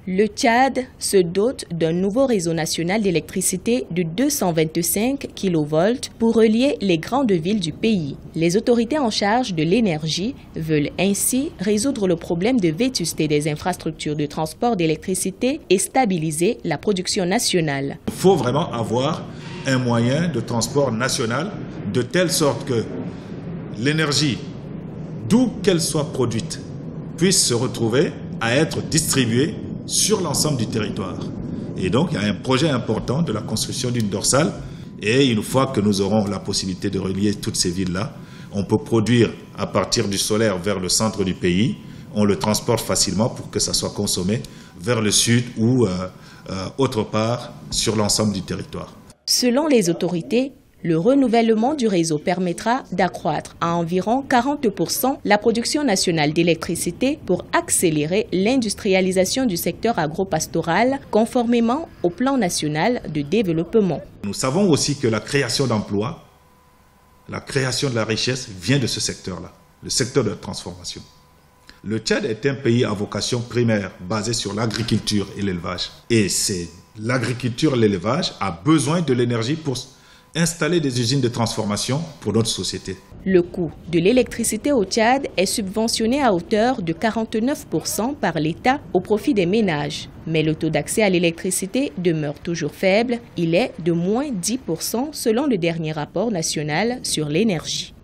Le Tchad se dote d'un nouveau réseau national d'électricité de 225 kV pour relier les grandes villes du pays. Les autorités en charge de l'énergie veulent ainsi résoudre le problème de vétusté des infrastructures de transport d'électricité et stabiliser la production nationale. Il faut vraiment avoir un moyen de transport national de telle sorte que l'énergie, d'où qu'elle soit produite, puisse se retrouver à être distribuée sur l'ensemble du territoire. Et donc, il y a un projet important de la construction d'une dorsale. Et une fois que nous aurons la possibilité de relier toutes ces villes-là, on peut produire à partir du solaire vers le centre du pays. On le transporte facilement pour que ça soit consommé vers le sud ou autre part sur l'ensemble du territoire. Selon les autorités, le renouvellement du réseau permettra d'accroître à environ 40% la production nationale d'électricité pour accélérer l'industrialisation du secteur agropastoral conformément au plan national de développement. Nous savons aussi que la création d'emplois, la création de la richesse vient de ce secteur-là, le secteur de la transformation. Le Tchad est un pays à vocation primaire basé sur l'agriculture et l'élevage. Et c'est l'agriculture et l'élevage a besoin de l'énergie pour installer des usines de transformation pour notre société. Le coût de l'électricité au Tchad est subventionné à hauteur de 49% par l'État au profit des ménages. Mais le taux d'accès à l'électricité demeure toujours faible. Il est de moins 10% selon le dernier rapport national sur l'énergie.